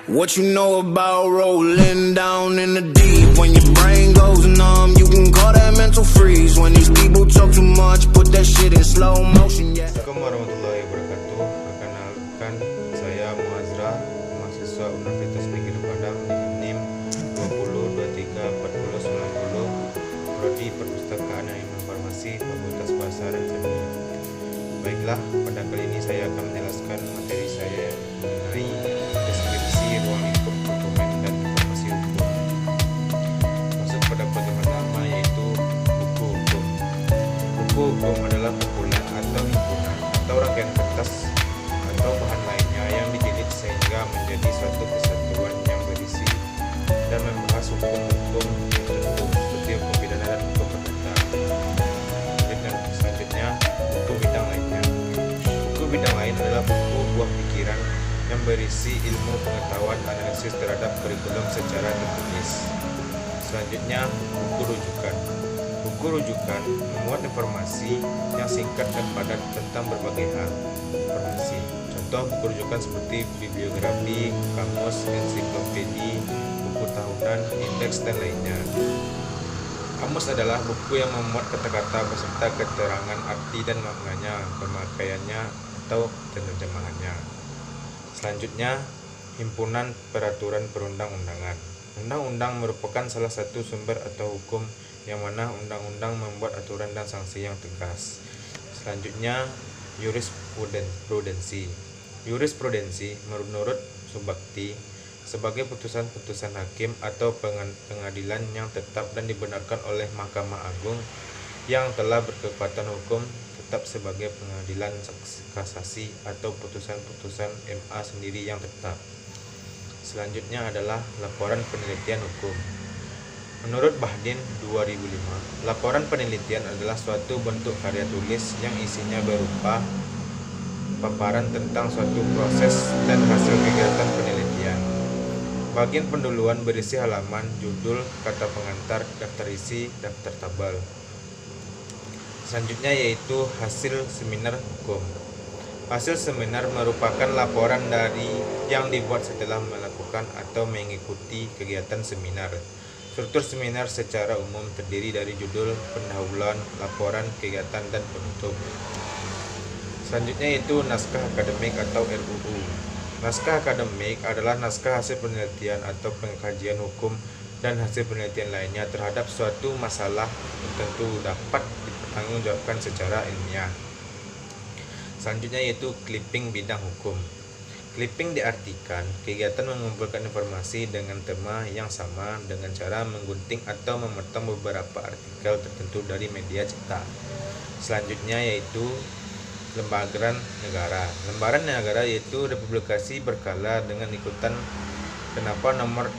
What you know about rolling down in the deep? When your brain goes numb, you can call that mental freeze. When these people talk too much, put that shit in slow motion, yeah. Assalamualaikum warahmatullahi wabarakatuh. Perkenalkan, saya Muazra, mahasiswa Universitas Negeri Padang dengan NIM 20234090, prodi Perpustakaan dan Ilmu Farmasi, Fakultas Bahasa dan Seni. Baiklah, pada kali ini saya akan menjelaskan materi saya mengenai deskripsi ruang lingkup dokumen dan informasi hukum. Masuk pada bagian pertama, yaitu buku hukum. Buku hukum adalah kumpulan atau himpunan atau rangkaian kertas atau bahan lainnya yang dijilid sehingga menjadi suatu kesatuan yang berisi dan membahas hukum-hukum tertentu seperti hukum pidana dan hukum perdata. Dan selanjutnya, buku bidang lainnya. Buku bidang lain adalah buku buah pikiran yang berisi ilmu pengetahuan analisis terhadap kurikulum secara tertulis. Selanjutnya, buku rujukan. Buku rujukan memuat informasi yang singkat dan padat tentang berbagai hal informasi. Contoh buku rujukan seperti bibliografi, kamus, ensiklopedi, buku tahunan, indeks, dan lainnya. Kamus adalah buku yang memuat kata-kata beserta keterangan arti dan maknanya, pemakaiannya, atau penerjemahannya. Selanjutnya, himpunan peraturan perundang-undangan. Undang-undang merupakan salah satu sumber atau hukum yang mana undang-undang membuat aturan dan sanksi yang tegas. Selanjutnya, jurisprudensi. Jurisprudensi menurut Subakti sebagai putusan-putusan hakim atau pengadilan yang tetap dan dibenarkan oleh Mahkamah Agung yang telah berkekuatan hukum tetap sebagai pengadilan kasasi atau putusan-putusan MA sendiri yang tetap. Selanjutnya adalah laporan penelitian hukum. Menurut Bahdin 2005, laporan penelitian adalah suatu bentuk karya tulis yang isinya berupa paparan tentang suatu proses dan hasil kegiatan penelitian. Bagian pendahuluan berisi halaman, judul, kata pengantar, daftar isi, daftar tabel. Selanjutnya yaitu hasil seminar hukum. Hasil seminar merupakan laporan dari yang dibuat setelah melakukan atau mengikuti kegiatan seminar. Struktur seminar secara umum terdiri dari judul, pendahuluan, laporan, kegiatan, dan penutup. Selanjutnya yaitu naskah akademik atau RUU. Naskah akademik adalah naskah hasil penelitian atau pengkajian hukum dan hasil penelitian lainnya terhadap suatu masalah tertentu dapat dipertanggungjawabkan secara ilmiah. Selanjutnya yaitu clipping bidang hukum. Clipping diartikan kegiatan mengumpulkan informasi dengan tema yang sama dengan cara menggunting atau memotong beberapa artikel tertentu dari media cetak. Selanjutnya yaitu lembaran negara. Lembaran negara yaitu republikasi berkala dengan ikutan kenapa nomor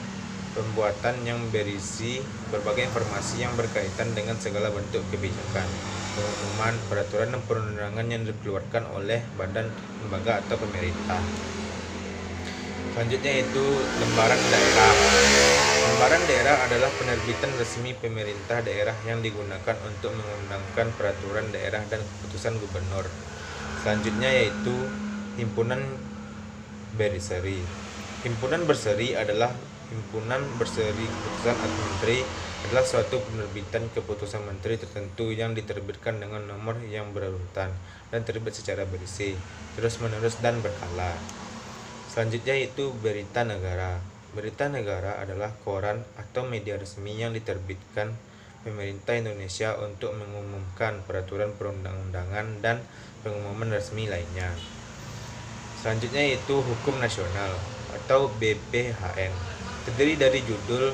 pembuatan yang berisi berbagai informasi yang berkaitan dengan segala bentuk kebijakan, pengumuman, peraturan dan perundangan yang dikeluarkan oleh badan, lembaga atau pemerintah. Selanjutnya yaitu lembaran daerah. Lembaran daerah adalah penerbitan resmi pemerintah daerah yang digunakan untuk mengundangkan peraturan daerah dan keputusan gubernur. Selanjutnya yaitu himpunan berseri. Himpunan berseri adalah himpunan berseri keputusan atau menteri adalah suatu penerbitan keputusan menteri tertentu yang diterbitkan dengan nomor yang berurutan dan terbit secara berisi, terus-menerus dan berkala. Selanjutnya yaitu berita negara. Berita negara adalah koran atau media resmi yang diterbitkan pemerintah Indonesia untuk mengumumkan peraturan perundang-undangan dan pengumuman resmi lainnya. Selanjutnya yaitu hukum nasional atau BPHN. Terdiri dari judul,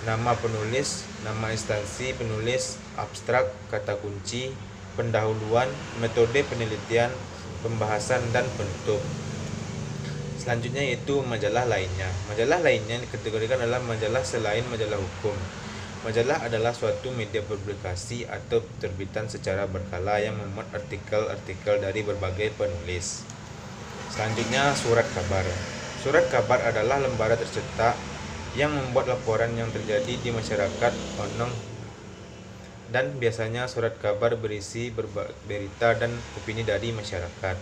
nama penulis, nama instansi penulis, abstrak, kata kunci, pendahuluan, metode penelitian, pembahasan, dan penutup. Selanjutnya yaitu majalah lainnya. Majalah lainnya dikategorikan adalah majalah selain majalah hukum. Majalah adalah suatu media publikasi atau terbitan secara berkala yang memuat artikel-artikel dari berbagai penulis. Selanjutnya surat kabar. Surat kabar adalah lembaran tercetak yang membuat laporan yang terjadi di masyarakat dan biasanya surat kabar berisi berita dan opini dari masyarakat.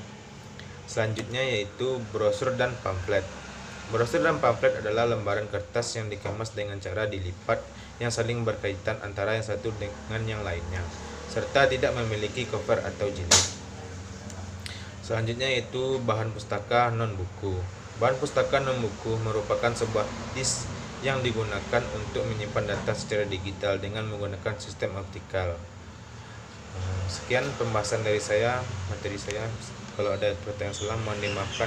Selanjutnya yaitu brosur dan pamflet. Brosur dan pamflet adalah lembaran kertas yang dikemas dengan cara dilipat yang saling berkaitan antara yang satu dengan yang lainnya, serta tidak memiliki cover atau jilid. Selanjutnya yaitu bahan pustaka non-buku. Bahan pustaka non-buku merupakan sebuah disk yang digunakan untuk menyimpan data secara digital dengan menggunakan sistem optikal. Sekian pembahasan dari saya, materi saya. Kalau ada pertanyaan salah mohon dimaafkan.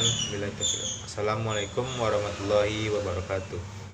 Assalamualaikum warahmatullahi wabarakatuh.